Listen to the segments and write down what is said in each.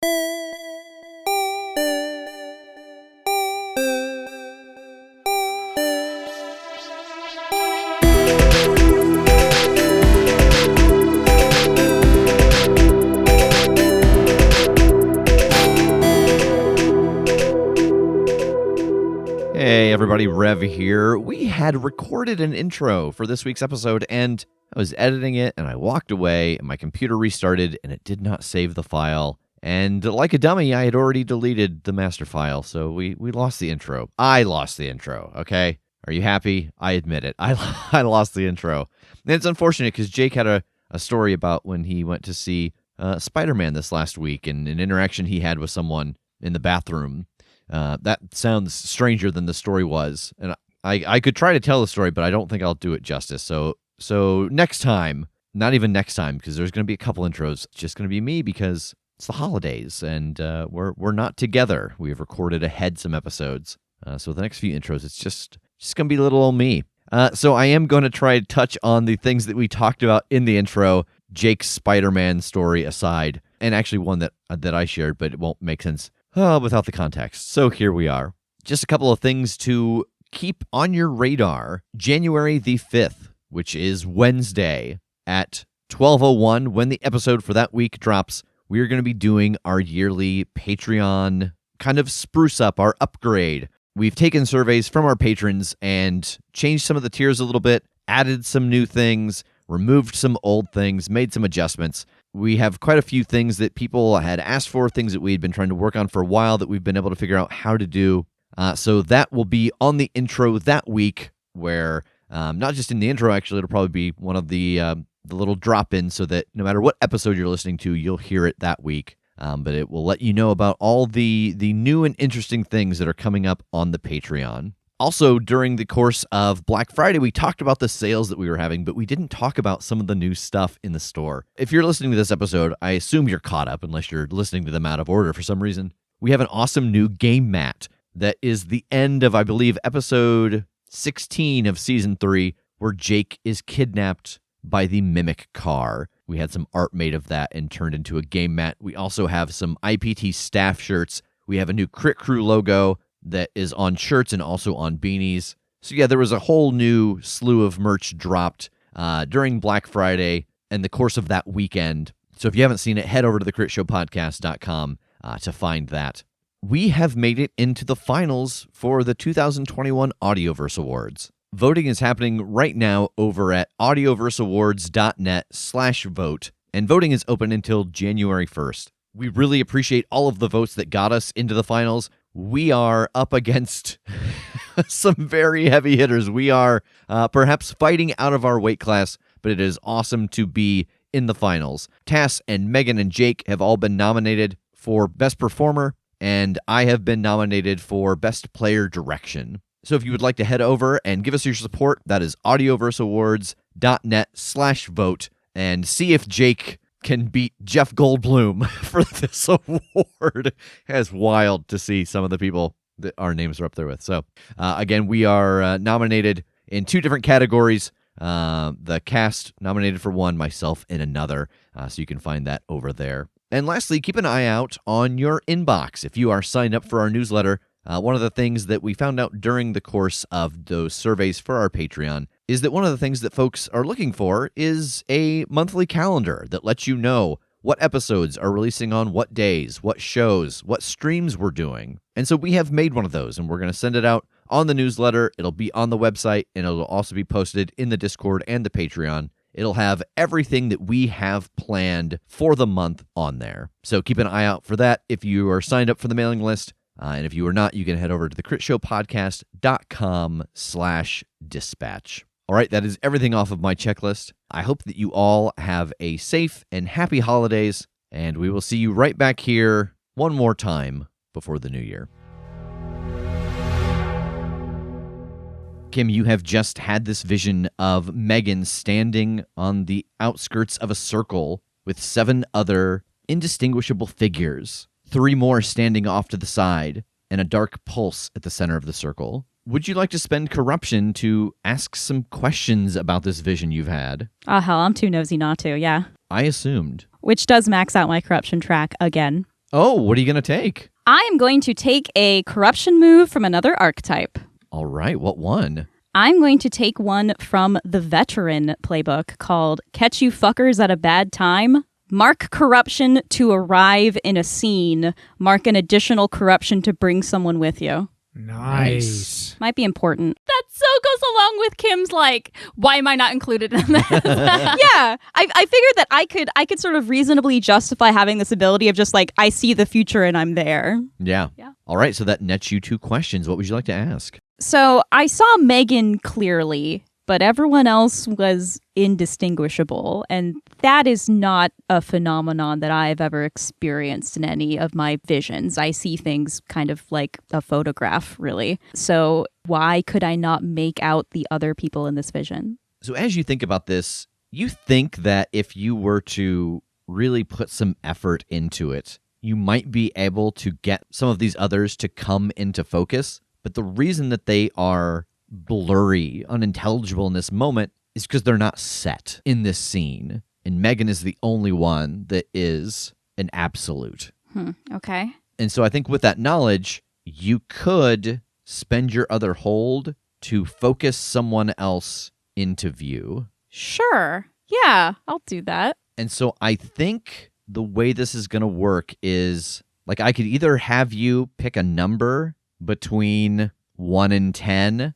Hey everybody, Rev here. We had recorded an intro for this week's episode, and I was editing it, and I walked away, and my computer restarted, and it did not save the file. And like a dummy, I had already deleted the master file, so we lost the intro. I lost the intro, okay? Are you happy? I admit it. I lost the intro. And it's unfortunate because Jake had a story about when he went to see Spider-Man this last week, and an interaction he had with someone in the bathroom. That sounds stranger than the story was, and I could try to tell the story, but I don't think I'll do it justice. So next time, not even next time, because there's going to be a couple intros. It's just going to be me because it's the holidays, and we're not together. We have recorded ahead some episodes, so the next few intros, it's just going to be little old me. So I am going to try to touch on the things that we talked about in the intro, Jake's Spider-Man story aside, and actually one that I shared, but it won't make sense without the context. So here we are. Just a couple of things to keep on your radar. January the 5th, which is Wednesday at 12:01, when the episode for that week drops, we are going to be doing our yearly Patreon kind of spruce up, our upgrade. We've taken surveys from our patrons and changed some of the tiers a little bit, added some new things, removed some old things, made some adjustments. We have quite a few things that people had asked for, things that we had been trying to work on for a while that we've been able to figure out how to do. So that will be on the intro that week, where not just in the intro, actually, it'll probably be one of the little drop-ins so that no matter what episode you're listening to, you'll hear it that week. But it will let you know about all the new and interesting things that are coming up on the Patreon. Also, during the course of Black Friday, we talked about the sales that we were having, but we didn't talk about some of the new stuff in the store. If you're listening to this episode, I assume you're caught up, unless you're listening to them out of order for some reason. We have an awesome new game mat that is the end of, I believe, episode 16 of Season 3, where Jake is kidnapped by the Mimic car. We had some art made of that and turned into a game mat. We also have some IPT staff shirts. We have a new Crit Crew logo that is on shirts and also on beanies. So yeah, there was a whole new slew of merch dropped during Black Friday and the course of that weekend. So if you haven't seen it, head over to the Critshowpodcast.com to find that. We have made it into the finals for the 2021 Audioverse Awards. Voting is happening right now over at audioverseawards.net/vote, and voting is open until January 1st. We really appreciate all of the votes that got us into the finals. We are up against some very heavy hitters. We are perhaps fighting out of our weight class, but it is awesome to be in the finals. Tass and Megan and Jake have all been nominated for Best Performer, and I have been nominated for Best Player Direction. So if you would like to head over and give us your support, that is audioverseawards.net/vote, and see if Jake can beat Jeff Goldblum for this award. It's wild to see some of the people that our names are up there with. So, again, we are nominated in 2 different categories. The cast nominated for one, myself in another. So you can find that over there. And lastly, keep an eye out on your inbox. If you are signed up for our newsletter, one of the things that we found out during the course of those surveys for our Patreon is that one of the things that folks are looking for is a monthly calendar that lets you know what episodes are releasing on what days, what shows, what streams we're doing. And so we have made one of those, and we're going to send it out on the newsletter. It'll be on the website, and it'll also be posted in the Discord and the Patreon. It'll have everything that we have planned for the month on there. So keep an eye out for that if you are signed up for the mailing list. And if you are not, you can head over to the Critshow.com/dispatch. All right, that is everything off of my checklist. I hope that you all have a safe and happy holidays, and we will see you right back here one more time before the new year. Kim, you have just had this vision of Megan standing on the outskirts of a circle with 7 other indistinguishable figures, 3 more standing off to the side, and a dark pulse at the center of the circle. Would you like to spend corruption to ask some questions about this vision you've had? Oh, hell, I'm too nosy not to, yeah. I assumed. Which does max out my corruption track again. Oh, what are you going to take? I am going to take a corruption move from another archetype. All right, what one? I'm going to take one from the veteran playbook called Catch You Fuckers at a Bad Time. Mark corruption to arrive in a scene. Mark an additional corruption to bring someone with you. Nice. Might be important. That so goes along with Kim's why am I not included in this? Yeah, I figured that I could sort of reasonably justify having this ability of just I see the future and I'm there. Yeah. All right, so that nets you 2 questions. What would you like to ask? So I saw Megan clearly, but everyone else was indistinguishable, and that is not a phenomenon that I've ever experienced in any of my visions. I see things kind of like a photograph, really. So why could I not make out the other people in this vision? So as you think about this, you think that if you were to really put some effort into it, you might be able to get some of these others to come into focus. But the reason that they are blurry, unintelligible in this moment is because they're not set in this scene. And Megan is the only one that is an absolute. Okay. And so I think with that knowledge, you could spend your other hold to focus someone else into view. Sure. Yeah, I'll do that. And so I think the way this is going to work is I could either have you pick a number between 1 and 10,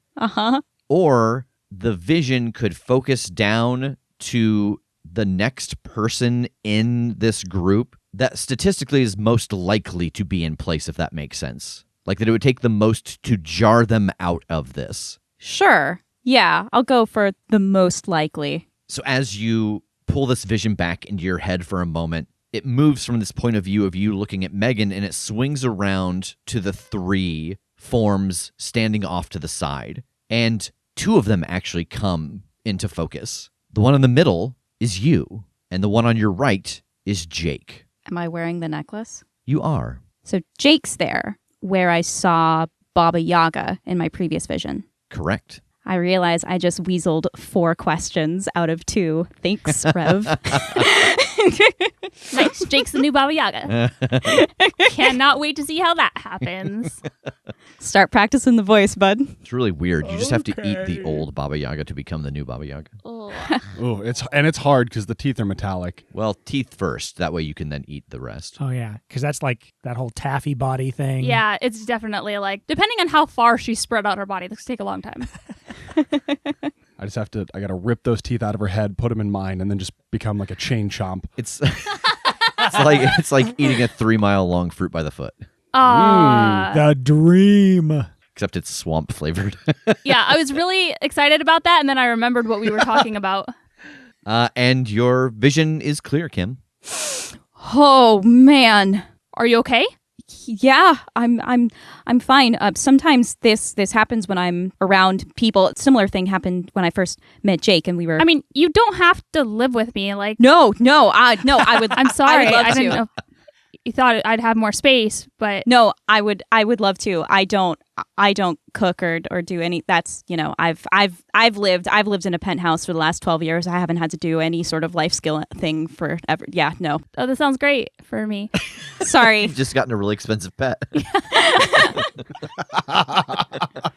or the vision could focus down to the next person in this group that statistically is most likely to be in place, if that makes sense. That it would take the most to jar them out of this. Sure. Yeah, I'll go for the most likely. So as you pull this vision back into your head for a moment, it moves from this point of view of you looking at Megan, and it swings around to the 3 forms standing off to the side. And 2 of them actually come into focus. The one in the middle is you, and the one on your right is Jake. Am I wearing the necklace? You are. So Jake's there, where I saw Baba Yaga in my previous vision. Correct. I realize I just weaseled 4 questions out of 2. Thanks, Rev. Nice. Jake's the new Baba Yaga. Cannot wait to see how that happens. Start practicing the voice, bud. It's really weird. You just have to eat the old Baba Yaga to become the new Baba Yaga. Oh, it's hard because the teeth are metallic. Well, teeth first. That way you can then eat the rest. Oh, yeah, because that's that whole taffy body thing. Yeah, it's definitely depending on how far she spread out her body, this could take a long time. I gotta rip those teeth out of her head, put them in mine, and then just become like a chain chomp. It's like eating a 3-mile long fruit by the foot. The dream. Except it's swamp flavored. Yeah, I was really excited about that, and then I remembered what we were talking about. And your vision is clear, Kim. Oh, man. Are you okay? Yeah, I'm fine. Sometimes this happens when I'm around people. A similar thing happened when I first met Jake, and we were. I mean, you don't have to live with me. No, I would. I'm sorry. I would love I didn't to. know. You thought I'd have more space, but No, I would love to. I don't cook or do any. That's I've lived in a penthouse for the last 12 years. I haven't had to do any sort of life skill thing forever. Yeah, no. oh, this sounds great for me. Sorry. You've just gotten a really expensive pet.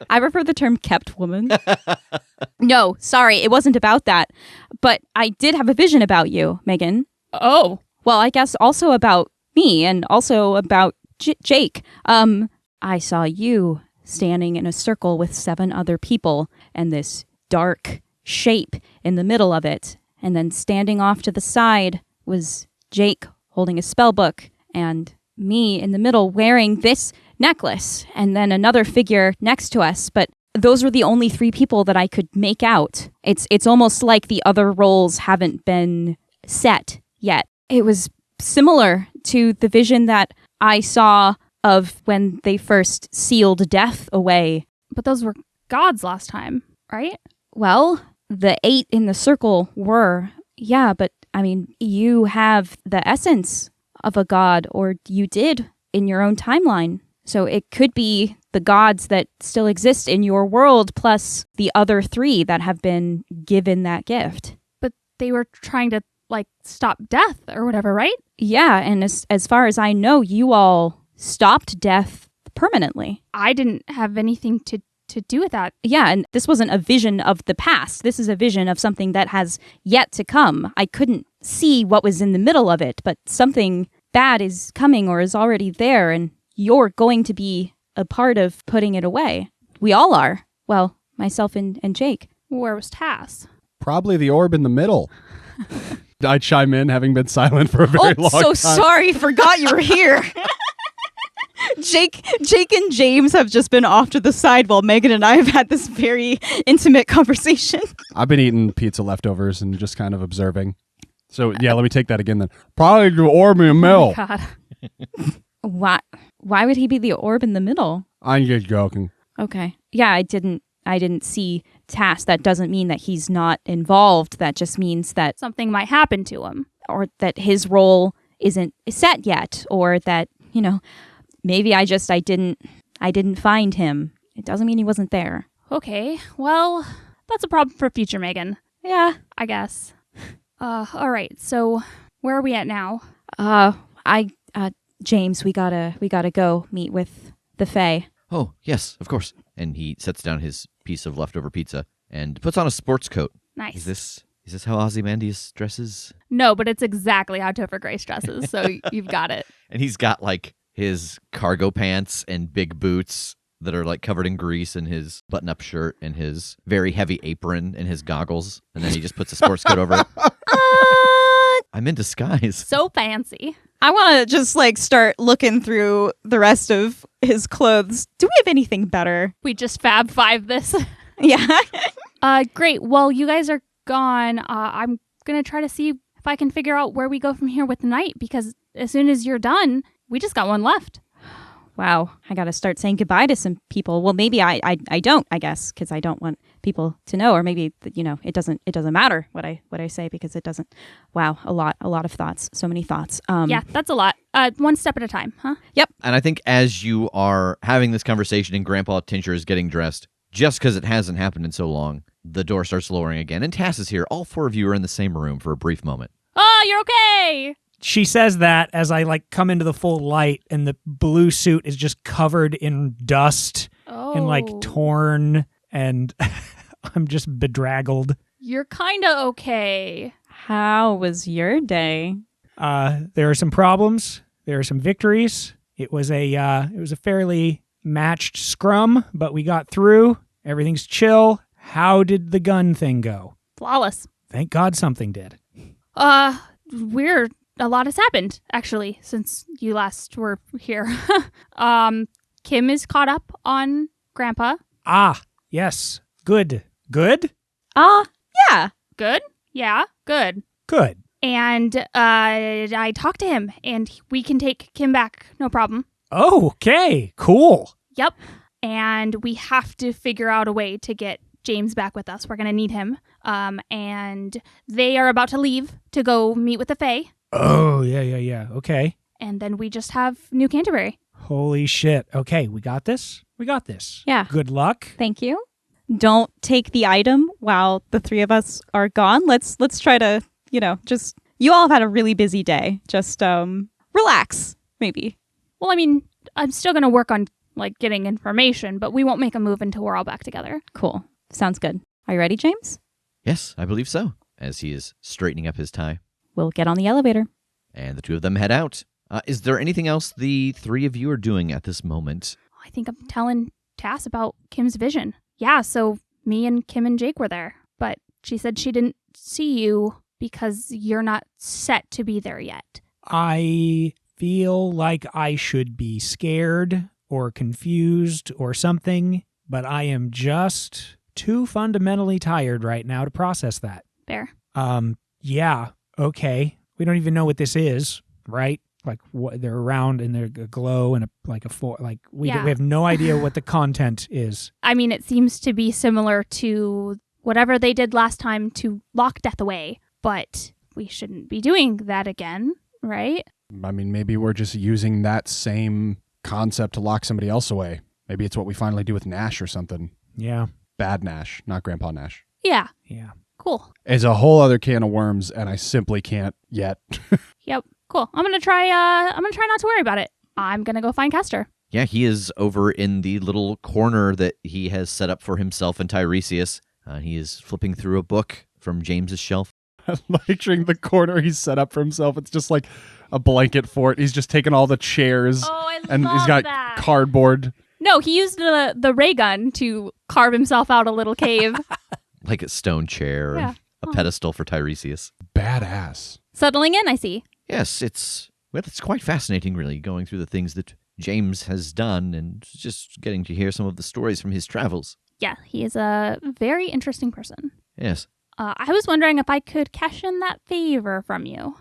I prefer the term kept woman. No, sorry, it wasn't about that. But I did have a vision about you, Megan. Oh, Well, I guess also about me and also about Jake. I saw you standing in a circle with 7 other people and this dark shape in the middle of it. And then standing off to the side was Jake holding a spell book and me in the middle wearing this necklace and then another figure next to us. But those were the only 3 people that I could make out. It's almost like the other roles haven't been set yet. It was similar to the vision that I saw of when they first sealed death away. but those were gods last time, right? Well, the 8 in the circle were, yeah, but I mean, you have the essence of a god, or you did in your own timeline. So it could be the gods that still exist in your world, plus the other 3 that have been given that gift. But they were trying to stop death or whatever, right? Yeah, and as far as I know, you all stopped death permanently. I didn't have anything to do with that. Yeah, and this wasn't a vision of the past. This is a vision of something that has yet to come. I couldn't see what was in the middle of it, but something bad is coming or is already there, and you're going to be a part of putting it away. We all are. Well, myself and Jake. Where was Tass? Probably the orb in the middle. I chime in, having been silent for a very long time. Oh, so sorry. Forgot you were here. Jake and James have just been off to the side while Megan and I have had this very intimate conversation. I've been eating pizza leftovers and just kind of observing. So, yeah, let me take that again then. Probably the orb in the middle. Oh my God. Why would he be the orb in the middle? I'm just joking. Okay. Yeah, I didn't see Tass. That doesn't mean that he's not involved. That just means that Something might happen to him. or that his role isn't set yet, or that, maybe I didn't find him. It doesn't mean he wasn't there. Okay, well, that's a problem for future Megan, Yeah. I guess. All right, so where are we at now? James, we gotta go meet with the Fae. Oh, yes, of course. And he sets down his piece of leftover pizza and puts on a sports coat. Nice. Is this how Ozymandias dresses? No, but it's exactly how Topher Grace dresses, so you've got it. And he's got like his cargo pants and big boots that are like covered in grease, and his button-up shirt and his very heavy apron and his goggles. And then he just puts a sports coat over it. I'm in disguise. So fancy. I want to just start looking through the rest of his clothes. Do we have anything better? We just Fab Five this. Yeah. Great. Well, you guys are gone. I'm going to try to see if I can figure out where we go from here with the night, because as soon as you're done, we just got one left. Wow, I got to start saying goodbye to some people. Well, maybe I don't, I guess, because I don't want people to know, or maybe it doesn't matter what I say, because it doesn't. Wow, a lot of thoughts, so many thoughts. Yeah, that's a lot. One step at a time, huh? Yep. And I think as you are having this conversation and Grandpa Tincture is getting dressed, just because it hasn't happened in so long, the door starts lowering again, and Tass is here. All four of you are in the same room for a brief moment. Oh, you're okay. She says that as I come into the full light, and the blue suit is just covered in dust and torn, and I'm just bedraggled. You're kind of okay. How was your day? There are some problems. There are some victories. It was a fairly matched scrum, but we got through. Everything's chill. How did the gun thing go? Flawless. Thank God something did. Weird. A lot has happened, actually, since you last were here. Kim is caught up on Grandpa. Ah, yes. Good. Good? Yeah. Good? Yeah, good. Good. And I talked to him, and we can take Kim back, no problem. Oh, okay. Cool. Yep. And we have to figure out a way to get James back with us. We're going to need him. And they are about to leave to go meet with the Fae. Oh, yeah. Okay. And then we just have New Canterbury. Holy shit. Okay, we got this? We got this. Yeah. Good luck. Thank you. Don't take the item while the three of us are gone. Let's try to, just, you all have had a really busy day. Just relax, maybe. Well, I mean, I'm still going to work on getting information, but we won't make a move until we're all back together. Cool. Sounds good. Are you ready, James? Yes, I believe so, as he is straightening up his tie. We'll get on the elevator. And the two of them head out. Is there anything else the three of you are doing at this moment? I think I'm telling Tass about Kim's vision. Yeah, so me and Kim and Jake were there, but she said she didn't see you because you're not set to be there yet. I feel like I should be scared or confused or something, but I am just too fundamentally tired right now to process that. Fair. Yeah, okay. We don't even know what this is, right? What they're around and they're a glow and we have no idea what the content is. I mean, it seems to be similar to whatever they did last time to lock death away, but we shouldn't be doing that again, right? I mean, maybe we're just using that same concept to lock somebody else away. Maybe it's what we finally do with Nash or something. Yeah. Bad Nash, not Grandpa Nash. Yeah. Yeah. Cool. It's a whole other can of worms, and I simply can't yet. Yep. Cool. I'm gonna try not to worry about it. I'm gonna go find Castor. Yeah, he is over in the little corner that he has set up for himself and Tiresias. He is flipping through a book from James's shelf. I'm picturing the corner he's set up for himself. It's just like a blanket fort. He's just taken all the chairs and he's got cardboard. No, he used the ray gun to carve himself out a little cave. Like a stone chair, Yeah. a pedestal for Tiresias. Badass. Settling in, I see. Yes, it's quite fascinating, really, going through the things that James has done and just getting to hear some of the stories from his travels. Yeah, he is a very interesting person. Yes. I was wondering if I could cash in that favor from you.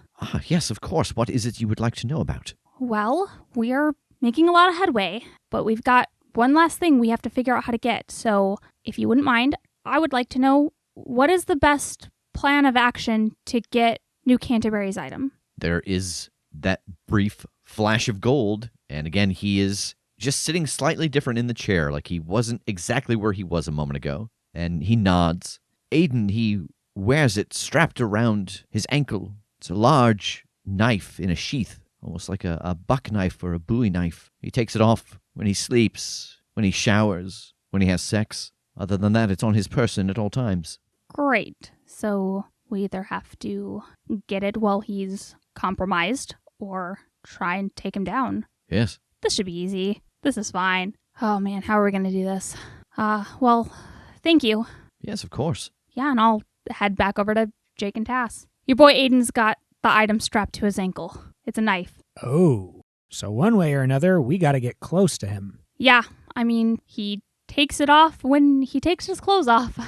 Yes, of course. What is it you would like to know about? Well, we are making a lot of headway, but we've got one last thing we have to figure out how to get. So, if you wouldn't mind, I would like to know what is the best plan of action to get New Canterbury's item? There is that brief flash of gold, and again, he is just sitting slightly different in the chair, like he wasn't exactly where he was a moment ago. And he nods. Aiden, he wears it strapped around his ankle. It's a large knife in a sheath, almost like a buck knife or a bowie knife. He takes it off when he sleeps, when he showers, when he has sex. Other than that, it's on his person at all times. Great. So we either have to get it while he's compromised or try and take him down. Yes. This should be easy. This is fine. Oh man, how are we going to do this? Well, thank you. Yes, of course. Yeah, and I'll head back over to Jake and Tass. Your boy Aiden's got the item strapped to his ankle. It's a knife. Oh, so one way or another, we got to get close to him. Yeah, I mean, he takes it off when he takes his clothes off.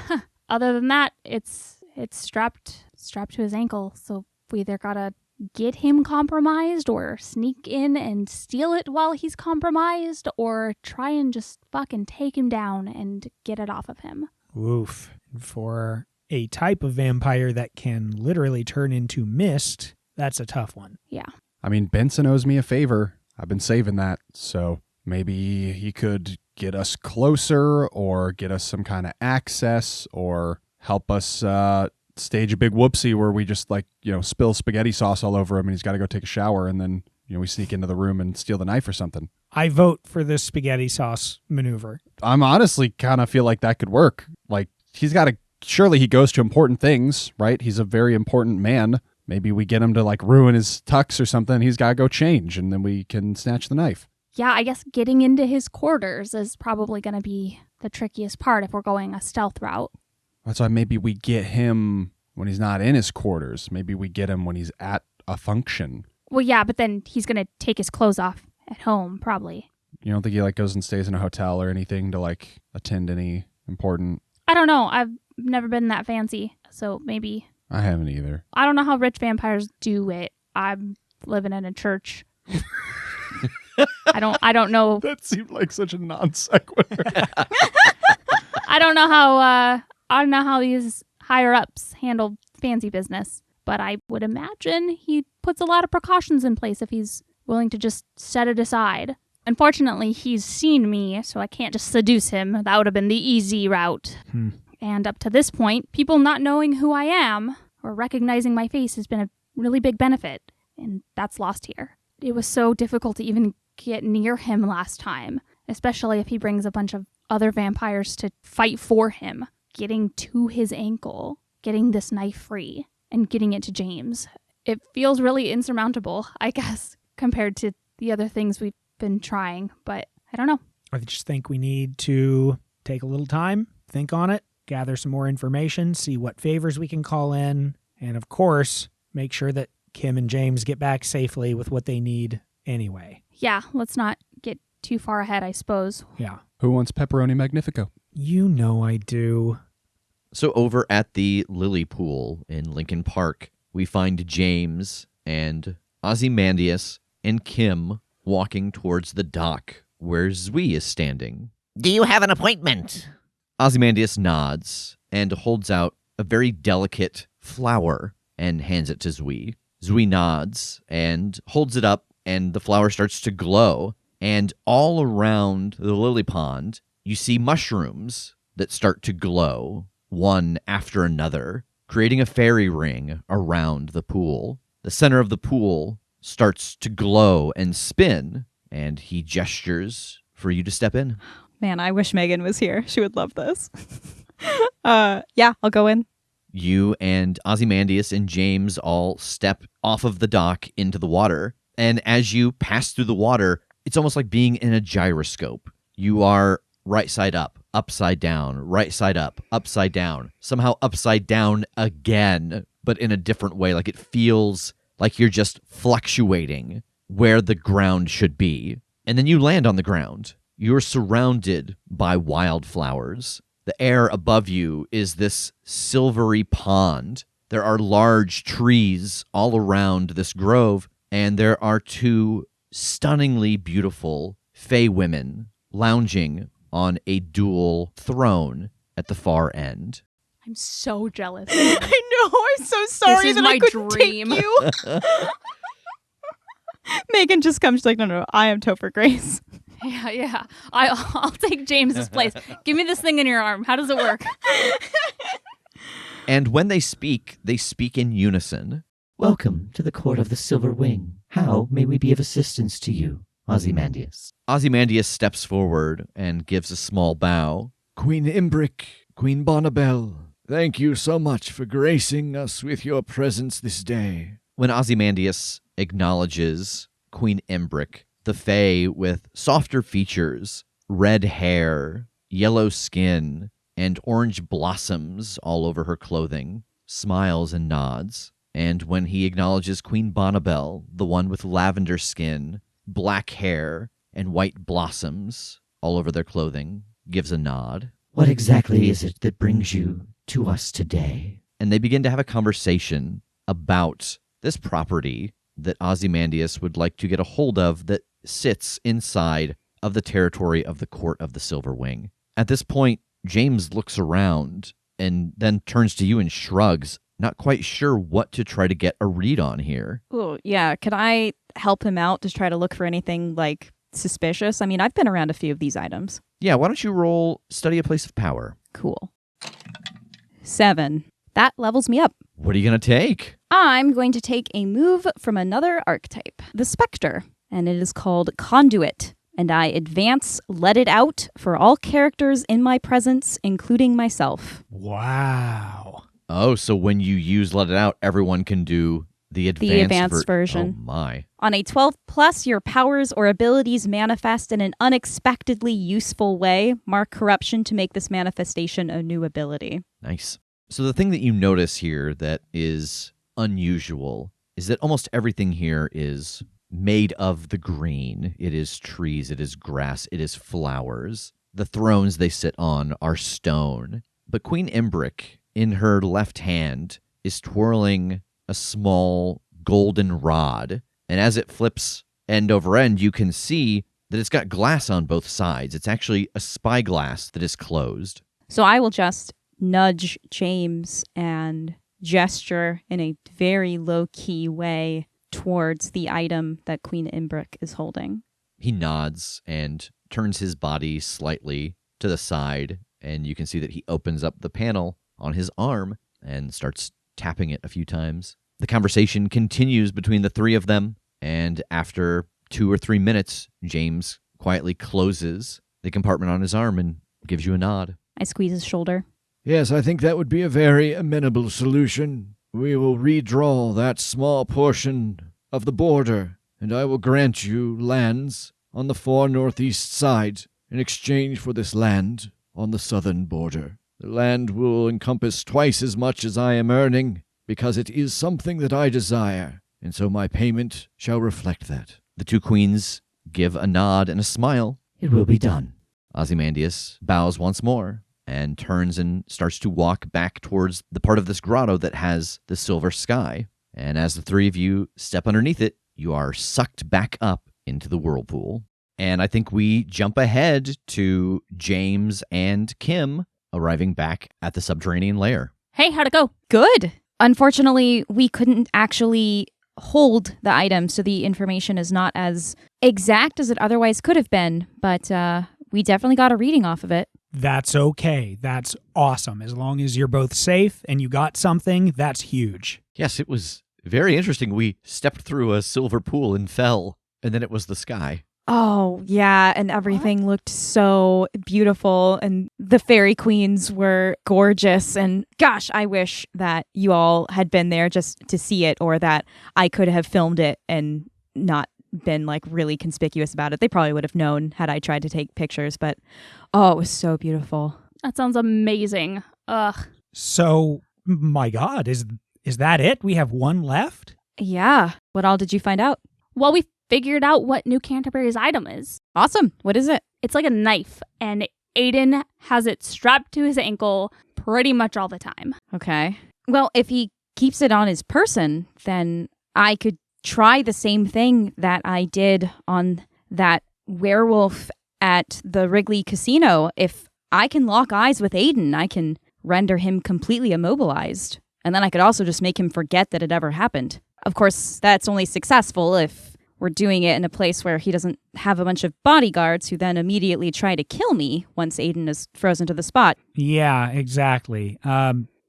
Other than that, it's strapped to his ankle. So we either gotta get him compromised or sneak in and steal it while he's compromised or try and just fucking take him down and get it off of him. Oof. For a type of vampire that can literally turn into mist, that's a tough one. Yeah. I mean, Benson owes me a favor. I've been saving that, so maybe he could get us closer or get us some kind of access or help us stage a big whoopsie where we just spill spaghetti sauce all over him and he's got to go take a shower and then we sneak into the room and steal the knife or something. I vote for this spaghetti sauce maneuver. I'm honestly kind of feel like that could work. Like he's got to, surely he goes to important things, right? He's a very important man. Maybe we get him to ruin his tux or something. He's got to go change and then we can snatch the knife. Yeah, I guess getting into his quarters is probably going to be the trickiest part if we're going a stealth route. That's why maybe we get him when he's not in his quarters. Maybe we get him when he's at a function. Well, yeah, but then he's going to take his clothes off at home, probably. You don't think he goes and stays in a hotel or anything to attend any important? I don't know. I've never been that fancy, so maybe. I haven't either. I don't know how rich vampires do it. I'm living in a church. I don't know. That seemed like such a non sequitur. I don't know how these higher ups handle fancy business, but I would imagine he puts a lot of precautions in place if he's willing to just set it aside. Unfortunately, he's seen me, so I can't just seduce him. That would have been the easy route. And up to this point, people not knowing who I am or recognizing my face has been a really big benefit, and that's lost here. It was so difficult to even get near him last time, especially if he brings a bunch of other vampires to fight for him. Getting to his ankle, getting this knife free, and getting it to James. It feels really insurmountable, I guess, compared to the other things we've been trying, but I don't know. I just think we need to take a little time, think on it, gather some more information, see what favors we can call in, and of course, make sure that Kim and James get back safely with what they need anyway. Yeah, let's not get too far ahead, I suppose. Yeah. Who wants pepperoni magnifico? You know I do. So over at the Lily Pool in Lincoln Park, we find James and Ozymandias and Kim walking towards the dock where Zui is standing. Do you have an appointment? Ozymandias nods and holds out a very delicate flower and hands it to Zui. Zui nods and holds it up, and the flower starts to glow. And all around the lily pond, you see mushrooms that start to glow, one after another, creating a fairy ring around the pool. The center of the pool starts to glow and spin, and he gestures for you to step in. Man, I wish Megan was here. She would love this. Yeah, I'll go in. You and Ozymandias and James all step off of the dock into the water. And as you pass through the water, it's almost like being in a gyroscope. You are right side up, upside down, right side up, upside down, somehow upside down again, but in a different way. Like it feels like you're just fluctuating where the ground should be. And then you land on the ground. You're surrounded by wildflowers. The air above you is this silvery pond. There are large trees all around this grove, and there are two stunningly beautiful fae women lounging on a dual throne at the far end. I'm so jealous. I know. I'm so sorry This is that my I couldn't dream. take you. Megan just comes. She's like, no, I am Topher Grace. Yeah. I'll take James's place. Give me this thing in your arm. How does it work? And when they speak in unison. Welcome to the court of the Silver Wing. How may we be of assistance to you, Ozymandias? Ozymandias steps forward and gives a small bow. Queen Imbric, Queen Bonnibel, thank you so much for gracing us with your presence this day. When Ozymandias acknowledges Queen Imbric, the fae with softer features, red hair, yellow skin, and orange blossoms all over her clothing, smiles and nods. And when he acknowledges Queen Bonnibel, the one with lavender skin, black hair, and white blossoms all over their clothing, gives a nod. What exactly is it that brings you to us today? And they begin to have a conversation about this property that Ozymandias would like to get a hold of that sits inside of the territory of the Court of the Silver Wing. At this point, James looks around and then turns to you and shrugs, not quite sure what to try to get a read on here. Oh, yeah. Could I help him out to try to look for anything, like, suspicious? I mean, I've been around a few of these items. Yeah, why don't you roll Study a Place of Power? Cool. 7. That levels me up. What are you going to take? I'm going to take a move from another archetype, the Spectre, and it is called Conduit. And I advance Let It Out for all characters in my presence, including myself. Wow. Oh, so when you use Let It Out, everyone can do the advanced version. Oh, my. On a 12 plus, your powers or abilities manifest in an unexpectedly useful way. Mark corruption to make this manifestation a new ability. Nice. So the thing that you notice here that is unusual is that almost everything here is made of the green. It is trees, it is grass, it is flowers. The thrones they sit on are stone. But Queen Imbric, in her left hand, is twirling a small golden rod. And as it flips end over end, you can see that it's got glass on both sides. It's actually a spyglass that is closed. So I will just nudge James and gesture in a very low-key way towards the item that Queen Imbric is holding. He nods and turns his body slightly to the side, and you can see that he opens up the panel on his arm and starts tapping it a few times. The conversation continues between the three of them, and after 2 or 3 minutes, James quietly closes the compartment on his arm and gives you a nod. I squeeze his shoulder. Yes, I think that would be a very amenable solution. We will redraw that small portion of the border, and I will grant you lands on the far northeast side in exchange for this land on the southern border. The land will encompass twice as much as I am earning, because it is something that I desire, and so my payment shall reflect that. The two queens give a nod and a smile. It will be done. Ozymandias bows once more and turns and starts to walk back towards the part of this grotto that has the silver sky. And as the three of you step underneath it, you are sucked back up into the whirlpool. And I think we jump ahead to James and Kim arriving back at the subterranean lair. Hey, how'd it go? Good. Unfortunately, we couldn't actually hold the item, so the information is not as exact as it otherwise could have been, but we definitely got a reading off of it. That's okay. That's awesome. As long as you're both safe and you got something, that's huge. Yes, it was Very interesting. We stepped through a silver pool and fell, and then it was the sky. Oh, yeah, and everything looked so beautiful, and the fairy queens were gorgeous, and gosh, I wish that you all had been there just to see it, or that I could have filmed it and not been like really conspicuous about it. They probably would have known had I tried to take pictures, but oh, it was so beautiful. That sounds amazing. Ugh. So, my God, is that it? We have one left? Yeah. What all did you find out? Well, we figured out what New Canterbury's item is. Awesome. What is it? It's like a knife, and Aiden has it strapped to his ankle pretty much all the time. Okay. Well, if he keeps it on his person, then I could try the same thing that I did on that werewolf at the Wrigley Casino. If I can lock eyes with Aiden, I can render him completely immobilized. And then I could also just make him forget that it ever happened. Of course, that's only successful if we're doing it in a place where he doesn't have a bunch of bodyguards who then immediately try to kill me once Aiden is frozen to the spot. Yeah, exactly.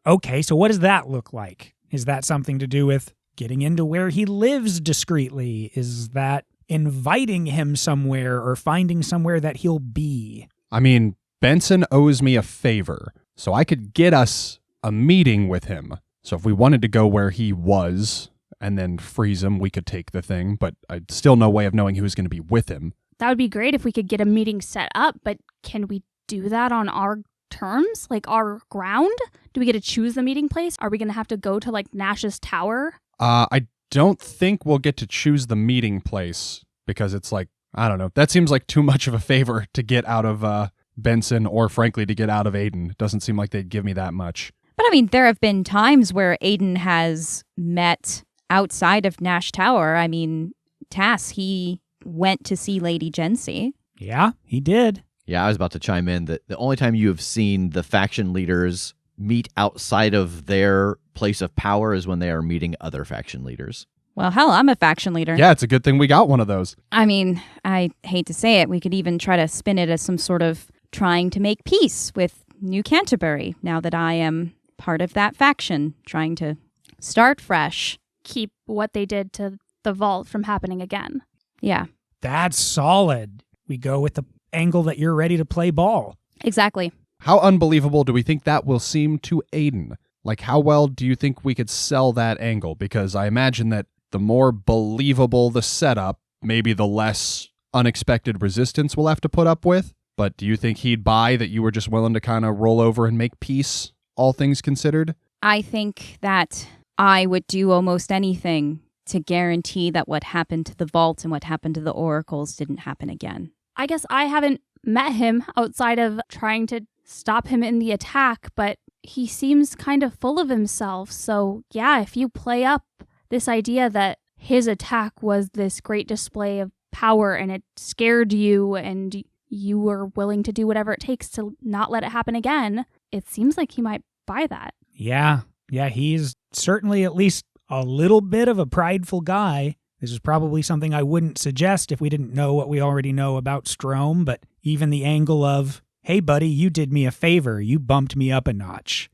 Okay, so what does that look like? Is that something to do with getting into where he lives discreetly? Is that inviting him somewhere or finding somewhere that he'll be? I mean, Benson owes me a favor, so I could get us a meeting with him. So if we wanted to go where he was and then freeze him, we could take the thing, but I'd still no way of knowing who was going to be with him. That would be great if we could get a meeting set up, but can we do that on our terms? Like our ground? Do we get to choose the meeting place? Are we going to have to go to like Nash's tower? I don't think we'll get to choose the meeting place because it's like, I don't know. That seems like too much of a favor to get out of Benson or frankly to get out of Aiden. It doesn't seem like they'd give me that much. But I mean, there have been times where Aiden has met outside of Nash Tower. I mean, Tass, he went to see Lady Jency. Yeah, he did. Yeah, I was about to chime in that the only time you have seen the faction leaders meet outside of their place of power is when they are meeting other faction leaders. Well, hell, I'm a faction leader. Yeah, it's a good thing we got one of those. I mean, I hate to say it, we could even try to spin it as some sort of trying to make peace with New Canterbury, now that I am part of that faction, trying to start fresh. Keep what they did to the vault from happening again. Yeah. That's solid. We go with the angle that you're ready to play ball. Exactly. How unbelievable do we think that will seem to Aiden? Like, how well do you think we could sell that angle? Because I imagine that the more believable the setup, maybe the less unexpected resistance we'll have to put up with. But do you think he'd buy that you were just willing to kind of roll over and make peace, all things considered? I think that I would do almost anything to guarantee that what happened to the vault and what happened to the oracles didn't happen again. I guess I haven't met him outside of trying to stop him in the attack, but he seems kind of full of himself. So yeah, if you play up this idea that his attack was this great display of power and it scared you and you were willing to do whatever it takes to not let it happen again, it seems like he might buy that. Yeah, he's certainly at least a little bit of a prideful guy. This is probably something I wouldn't suggest if we didn't know what we already know about Strom, but even the angle of, hey buddy, you did me a favor, you bumped me up a notch.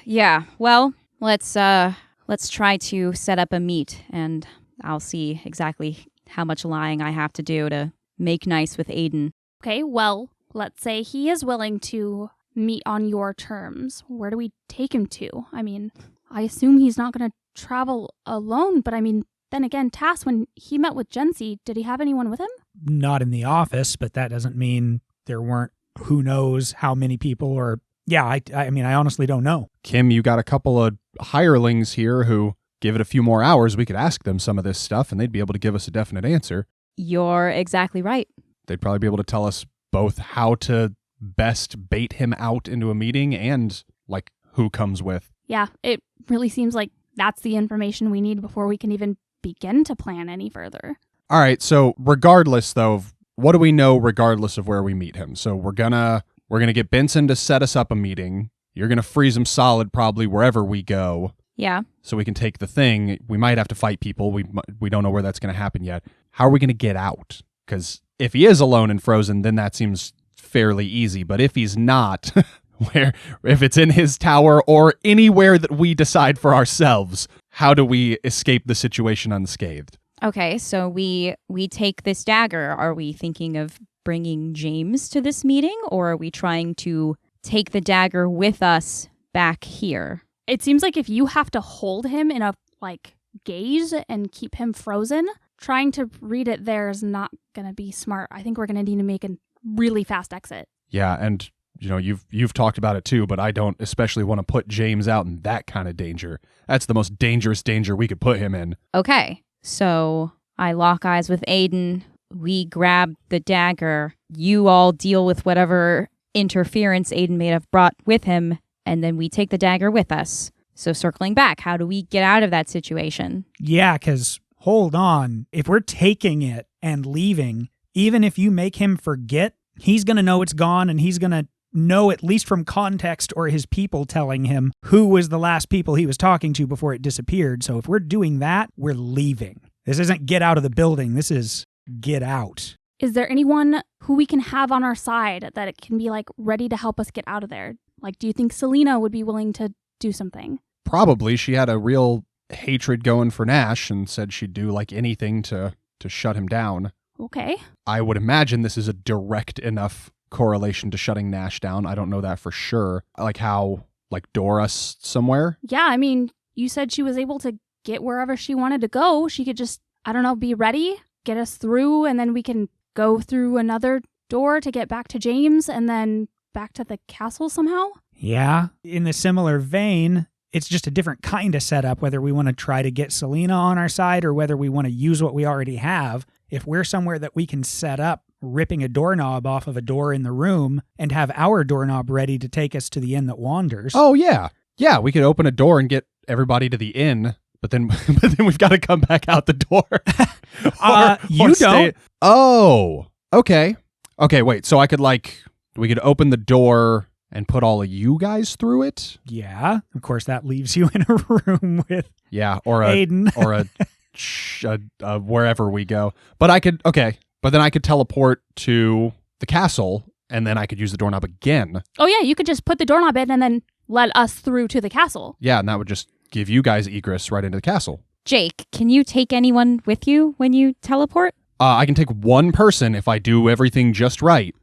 Yeah, well, let's try to set up a meet, and I'll see exactly how much lying I have to do to make nice with Aiden. Okay, well, let's say he is willing to meet on your terms. Where do we take him to? I mean, I assume he's not going to travel alone, but I mean, then again, Tass, when he met with Jency, did he have anyone with him? Not in the office, but that doesn't mean there weren't who knows how many people or... Yeah, I mean, I honestly don't know. Kim, you got a couple of hirelings here who, give it a few more hours, we could ask them some of this stuff and they'd be able to give us a definite answer. You're exactly right. They'd probably be able to tell us both how to best bait him out into a meeting and, like, who comes with. Yeah, it really seems like that's the information we need before we can even begin to plan any further. All right, so regardless, though, of what do we know regardless of where we meet him? So we're gonna get Benson to set us up a meeting. You're gonna freeze him solid probably wherever we go. Yeah. So we can take the thing. We might have to fight people. We don't know where that's going to happen yet. How are we going to get out? Because if he is alone and frozen, then that seems fairly easy. But if he's not, if it's in his tower or anywhere that we decide for ourselves, how do we escape the situation unscathed? Okay, so we take this dagger. Are we thinking of bringing James to this meeting, or are we trying to take the dagger with us back here? It seems like if you have to hold him in a, gaze and keep him frozen, trying to read it there is not going to be smart. I think we're going to need to make a really fast exit. Yeah, and you've talked about it too, but I don't especially want to put James out in that kind of danger. That's the most dangerous danger we could put him in. Okay, so I lock eyes with Aiden. We grab the dagger. You all deal with whatever interference Aiden may have brought with him, and then we take the dagger with us. So circling back, how do we get out of that situation? Yeah, because hold on. If we're taking it and leaving, even if you make him forget, he's going to know it's gone, and he's going to know, at least from context or his people telling him, who was the last people he was talking to before it disappeared. So if we're doing that, we're leaving. This isn't get out of the building. This is get out. Is there anyone who we can have on our side that it can be ready to help us get out of there? Do you think Selena would be willing to do something? Probably. She had a real hatred going for Nash and said she'd do anything to shut him down. Okay. I would imagine this is a direct enough correlation to shutting Nash down. I don't know that for sure. How door us somewhere? Yeah, I mean, you said she was able to get wherever she wanted to go. She could just, be ready, get us through, and then we can go through another door to get back to James and then back to the castle somehow. Yeah. In the similar vein, it's just a different kind of setup, whether we want to try to get Selena on our side or whether we want to use what we already have. If we're somewhere that we can set up, ripping a doorknob off of a door in the room and have our doorknob ready to take us to the inn that wanders. Oh, yeah. Yeah, we could open a door and get everybody to the inn, but then we've got to come back out the door. You don't. Oh, okay. Okay, wait. So I could we could open the door and put all of you guys through it? Yeah. Of course, that leaves you in a room with Aiden. or wherever we go. But then I could teleport to the castle, and then I could use the doorknob again. Oh, yeah, you could just put the doorknob in and then let us through to the castle. Yeah, and that would just give you guys egress right into the castle. Jake, can you take anyone with you when you teleport? I can take one person if I do everything just right.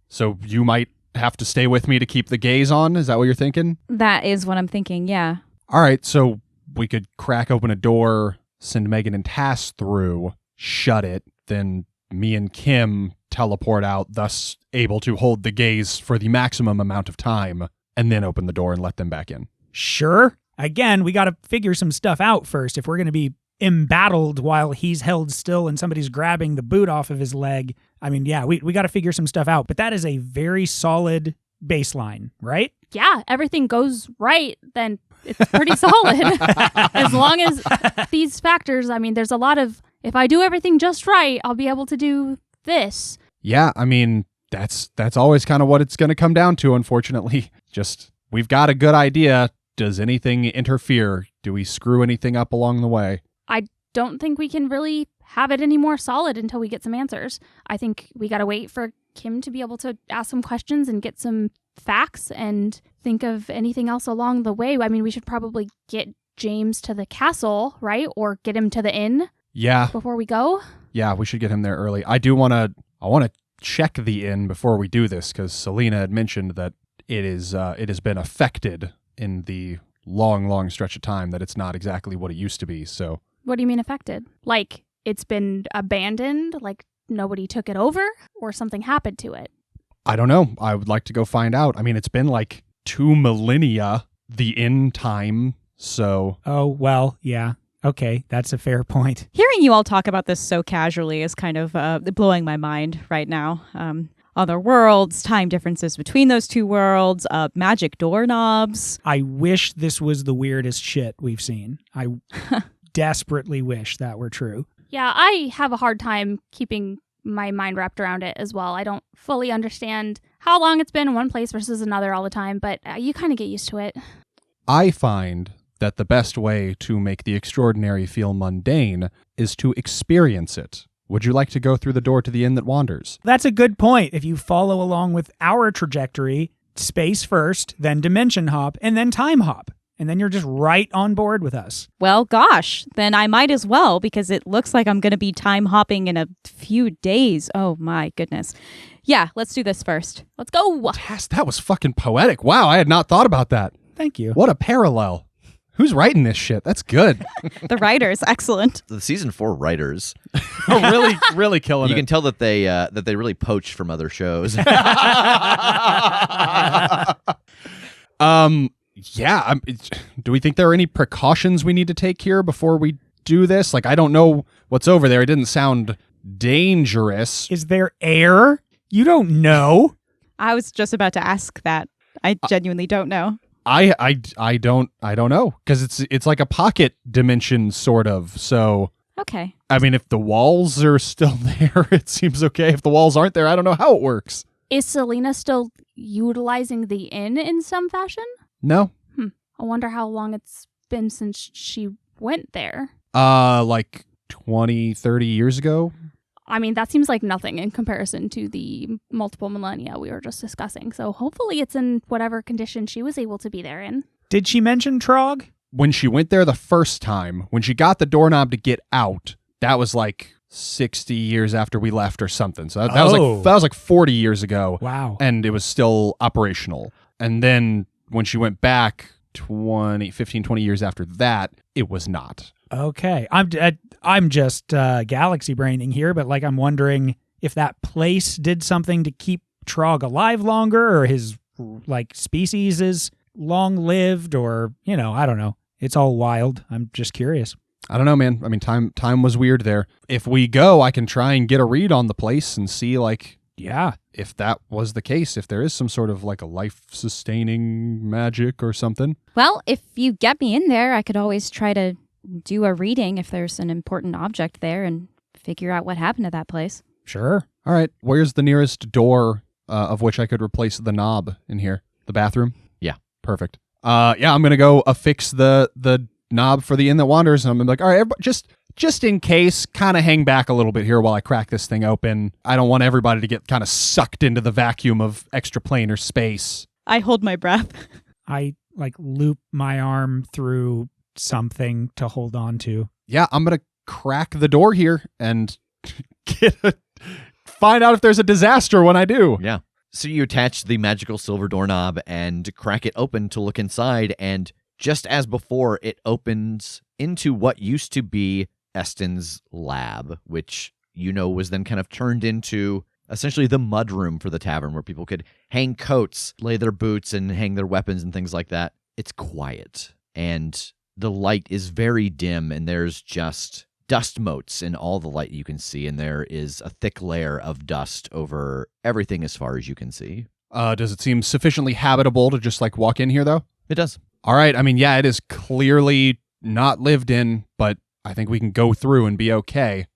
So you might have to stay with me to keep the gaze on? Is that what you're thinking? That is what I'm thinking, yeah. All right, so we could crack open a door, send Megan and Tass through, shut it, then me and Kim teleport out, thus able to hold the gaze for the maximum amount of time, and then open the door and let them back in. Sure. Again, we got to figure some stuff out first. If we're going to be embattled while he's held still and somebody's grabbing the boot off of his leg, we got to figure some stuff out. But that is a very solid baseline, right? Yeah, everything goes right, then it's pretty solid. As long as these factors, there's a lot of, if I do everything just right, I'll be able to do this. Yeah, that's always kind of what it's going to come down to, unfortunately. Just, we've got a good idea. Does anything interfere? Do we screw anything up along the way? I don't think we can really have it any more solid until we get some answers. I think we got to wait for Kim to be able to ask some questions and get some facts and think of anything else along the way. We should probably get James to the castle, right? Or get him to the inn. Yeah. Before we go. Yeah, we should get him there early. I want to check the inn before we do this, because Selena had mentioned that it has been affected in the long stretch of time, that it's not exactly what it used to be. So what do you mean affected? It's been abandoned? Nobody took it over? Or something happened to it? I don't know. I would like to go find out. It's been 2 millennia, the inn time, so... Oh, well, yeah. Okay, that's a fair point. Hearing you all talk about this so casually is kind of blowing my mind right now. Other worlds, time differences between those two worlds, magic doorknobs. I wish this was the weirdest shit we've seen. I desperately wish that were true. Yeah, I have a hard time keeping my mind wrapped around it as well. I don't fully understand how long it's been in one place versus another all the time, but you kind of get used to it. I find that the best way to make the extraordinary feel mundane is to experience it. Would you like to go through the door to the inn that wanders? That's a good point. If you follow along with our trajectory, space first, then dimension hop, and then time hop. and then you're just right on board with us. Well, gosh, then I might as well, because it looks like I'm going to be time hopping in a few days. Oh, my goodness. Yeah, let's do this first. Let's go. Tass, that was fucking poetic. Wow, I had not thought about that. Thank you. What a parallel. Who's writing this shit? That's good. The writers, excellent. The season 4 writers, Really, really killing you it. can tell that they really poached from other shows. Yeah. Do we think there are any precautions we need to take here before we do this? Like, I don't know what's over there. It didn't sound dangerous. Is there air? You don't know. I was just about to ask that. I genuinely don't know. I don't know, because it's like a pocket dimension sort of. So Okay. I mean, if the walls are still there, it seems okay. If the walls aren't there, I don't know how it works. Is Selena still utilizing the inn in some fashion? No. I wonder how long it's been since she went there. Like 20, 30 years ago. I mean, that seems like nothing in comparison to the multiple millennia we were just discussing. So hopefully it's in whatever condition she was able to be there in. Did she mention Trog? When she went there the first time, when she got the doorknob to get out, that was like 60 years after we left or something. So that was like 40 years ago. Wow. And it was still operational. And then when she went back 15, 20 years after that, it was not. Okay. I'm just galaxy braining here, but like I'm wondering if that place did something to keep Trog alive longer, or his like species is long lived, or I don't know. It's all wild. I'm just curious. I don't know, man. I mean, time was weird there. If we go, I can try and get a read on the place and see, like, Yeah. if that was the case, if there is some sort of like a life-sustaining magic or something. Well, if you get me in there, I could always try to do a reading if there's an important object there and figure out what happened to that place. Sure. All right, where's the nearest door of which I could replace the knob in here? The bathroom? Yeah. Perfect. Yeah, I'm gonna go affix the knob for the Inn That Wanders, and I'm gonna be like, all right, everybody, just in case, kind of hang back a little bit here while I crack this thing open. I don't want everybody to get kind of sucked into the vacuum of extraplanar space. I hold my breath. I like loop my arm through something to hold on to. Yeah, I'm gonna crack the door here and find out if there's a disaster when I do. Yeah. So you attach the magical silver doorknob and crack it open to look inside, and just as before, it opens into what used to be Eston's lab, which was then kind of turned into essentially the mudroom for the tavern, where people could hang coats, lay their boots, and hang their weapons and things like that. It's quiet, and the light is very dim, and there's just dust motes in all the light you can see, and there is a thick layer of dust over everything as far as you can see. Does it seem sufficiently habitable to just like walk in here, though? It does. All right. I mean, yeah, it is clearly not lived in, but I think we can go through and be okay.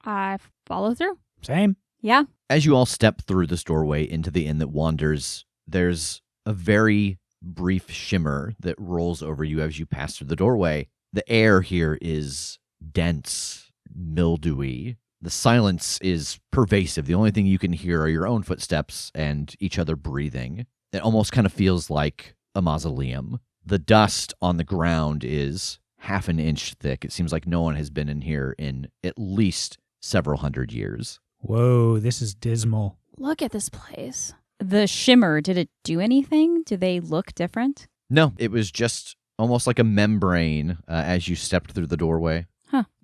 I follow through. Same. Yeah. As you all step through this doorway into the Inn That Wanders, there's a very brief shimmer that rolls over you as you pass through the doorway. The air here is dense, mildewy. The silence is pervasive. The only thing you can hear are your own footsteps and each other breathing. It almost kind of feels like a mausoleum. The dust on the ground is half an inch thick. It seems like no one has been in here in at least several hundred years. Whoa, this is dismal. Look at this place. The shimmer, did it do anything? Do they look different? No, it was just almost like a membrane as you stepped through the doorway.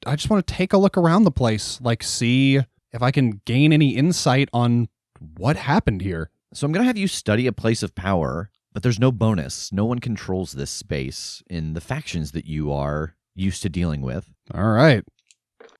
I just want to take a look around the place, like see if I can gain any insight on what happened here. So I'm going to have you study a place of power, but there's no bonus. No one controls this space in the factions that you are used to dealing with. All right.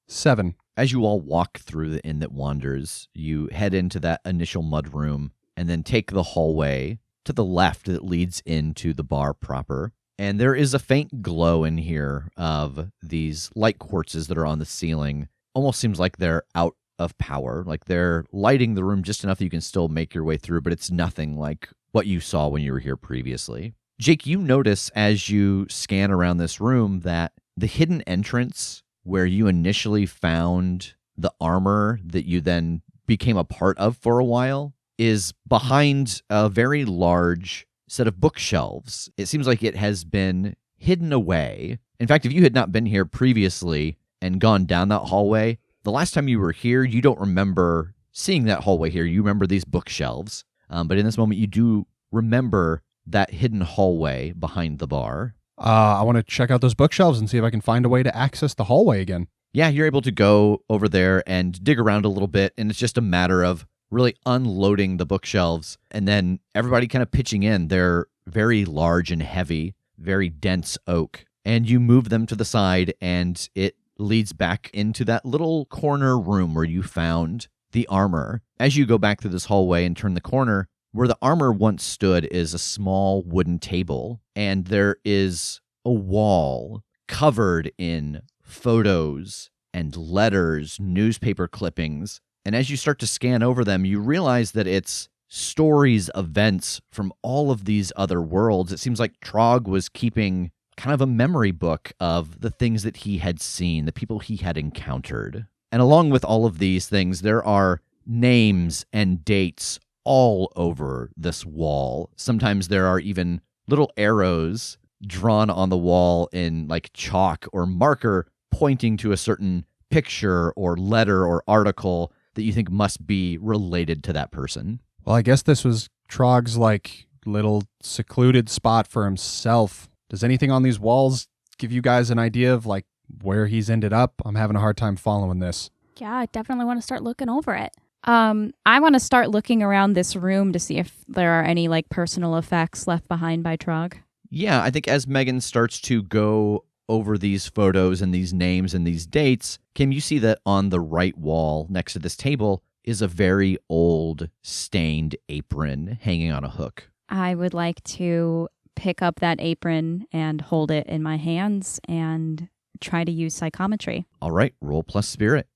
7. As you all walk through the Inn That Wanders, you head into that initial mud room and then take the hallway to the left that leads into the bar proper. And there is a faint glow in here of these light quartzes that are on the ceiling. Almost seems like they're out of power. Like they're lighting the room just enough that you can still make your way through, but it's nothing like what you saw when you were here previously. Jake, you notice as you scan around this room that the hidden entrance where you initially found the armor that you then became a part of for a while is behind a very large set of bookshelves. It seems like it has been hidden away. In fact, if you had not been here previously and gone down that hallway, the last time you were here, you don't remember seeing that hallway here. You remember these bookshelves. But in this moment, you do remember that hidden hallway behind the bar. I want to check out those bookshelves and see if I can find a way to access the hallway again. Yeah, you're able to go over there and dig around a little bit, and it's just a matter of really unloading the bookshelves and then everybody kind of pitching in. They're very large and heavy, very dense oak, and you move them to the side, and it leads back into that little corner room where you found the armor. As you go back through this hallway and turn the corner, where the armor once stood is a small wooden table, and there is a wall covered in photos and letters, newspaper clippings. And as you start to scan over them, you realize that it's stories, events from all of these other worlds. It seems like Trog was keeping kind of a memory book of the things that he had seen, the people he had encountered. And along with all of these things, there are names and dates all over this wall. Sometimes there are even little arrows drawn on the wall in like chalk or marker pointing to a certain picture or letter or article that you think must be related to that person. Well, I guess this was Trog's like little secluded spot for himself. Does anything on these walls give you guys an idea of like where he's ended up? I'm having a hard time following this. Yeah, I definitely want to start looking over it. I want to start looking around this room to see if there are any like personal effects left behind by Trog. Yeah, I think as Megan starts to go over these photos and these names and these dates, Kim, you see that on the right wall next to this table is a very old stained apron hanging on a hook. I would like to pick up that apron and hold it in my hands and try to use psychometry. All right, roll plus spirit.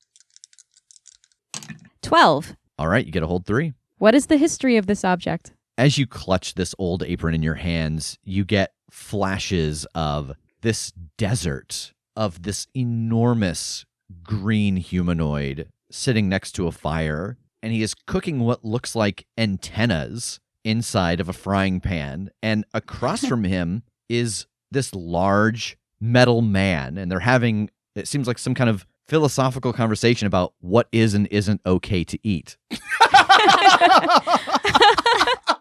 12. All right, you get a hold 3. What is the history of this object? As you clutch this old apron in your hands, you get flashes of this desert, of this enormous green humanoid sitting next to a fire, and he is cooking what looks like antennas inside of a frying pan, and across from him is this large metal man, and they're having, it seems like some kind of philosophical conversation about what is and isn't okay to eat.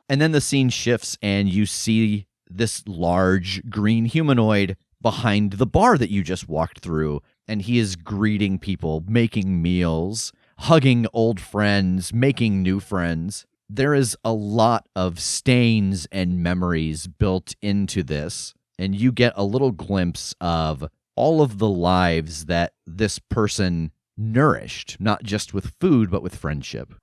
And then the scene shifts, and you see this large green humanoid behind the bar that you just walked through, and he is greeting people, making meals, hugging old friends, making new friends. There is a lot of stains and memories built into this, and you get a little glimpse of all of the lives that this person nourished, not just with food, but with friendship.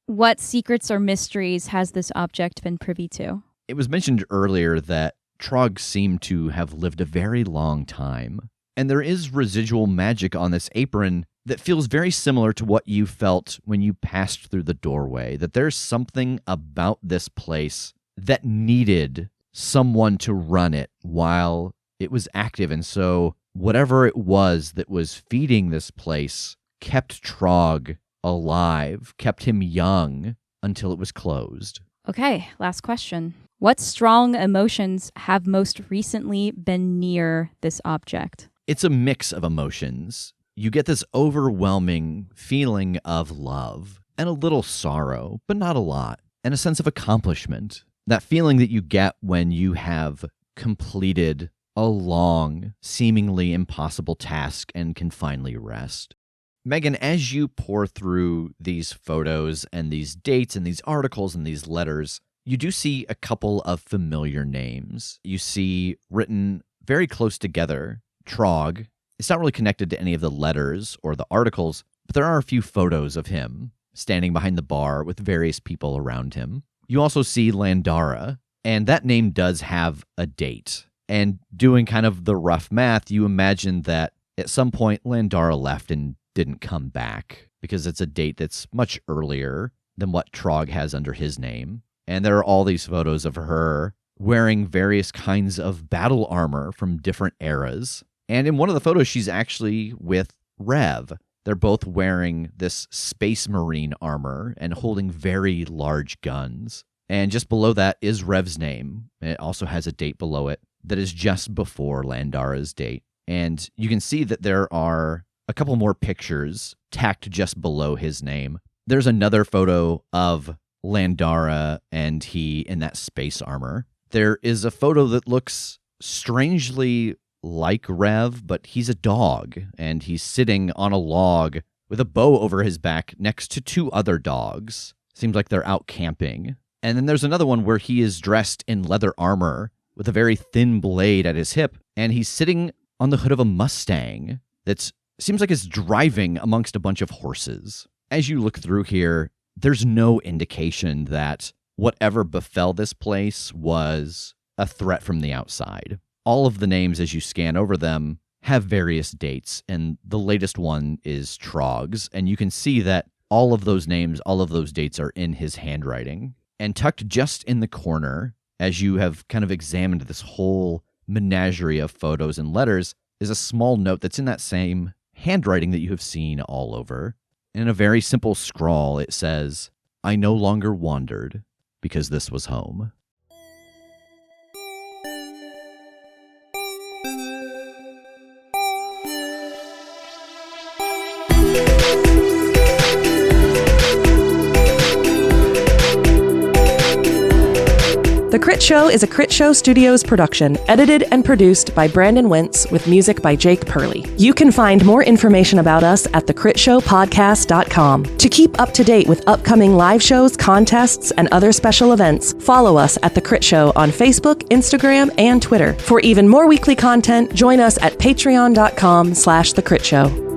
What secrets or mysteries has this object been privy to? It was mentioned earlier that Trog seemed to have lived a very long time, and there is residual magic on this apron that feels very similar to what you felt when you passed through the doorway, that there's something about this place that needed someone to run it while it was active, and so whatever it was that was feeding this place kept Trog alive, kept him young until it was closed. Okay, last question. What strong emotions have most recently been near this object? It's a mix of emotions. You get this overwhelming feeling of love and a little sorrow, but not a lot, and a sense of accomplishment. That feeling that you get when you have completed a long, seemingly impossible task and can finally rest. Megan, as you pour through these photos and these dates and these articles and these letters, you do see a couple of familiar names. You see written very close together, Trog. It's not really connected to any of the letters or the articles, but there are a few photos of him standing behind the bar with various people around him. You also see Landara, and that name does have a date. And doing kind of the rough math, you imagine that at some point Landara left and didn't come back because it's a date that's much earlier than what Trog has under his name. And there are all these photos of her wearing various kinds of battle armor from different eras. And in one of the photos, she's actually with Rev. They're both wearing this space marine armor and holding very large guns. And just below that is Rev's name. It also has a date below it that is just before Landara's date. And you can see that there are a couple more pictures tacked just below his name. There's another photo of Landara and he in that space armor. There is a photo that looks strangely like Rev, but he's a dog, and he's sitting on a log with a bow over his back next to 2 other dogs. Seems like they're out camping. And then there's another one where he is dressed in leather armor with a very thin blade at his hip, and he's sitting on the hood of a Mustang that seems like it's driving amongst a bunch of horses. As you look through here, there's no indication that whatever befell this place was a threat from the outside. All of the names, as you scan over them, have various dates, and the latest one is Troggs, and you can see that all of those names, all of those dates are in his handwriting. And tucked just in the corner, as you have kind of examined this whole menagerie of photos and letters, is a small note that's in that same handwriting that you have seen all over. In a very simple scrawl, it says, "I no longer wandered because this was home." The Critshow is a Critshow Studios production, edited and produced by Brandon Wentz with music by Jake Purley. You can find more information about us at thecritshowpodcast.com. To keep up to date with upcoming live shows, contests, and other special events, follow us at The Crit Show on Facebook, Instagram, and Twitter. For even more weekly content, join us at patreon.com/thecritShow.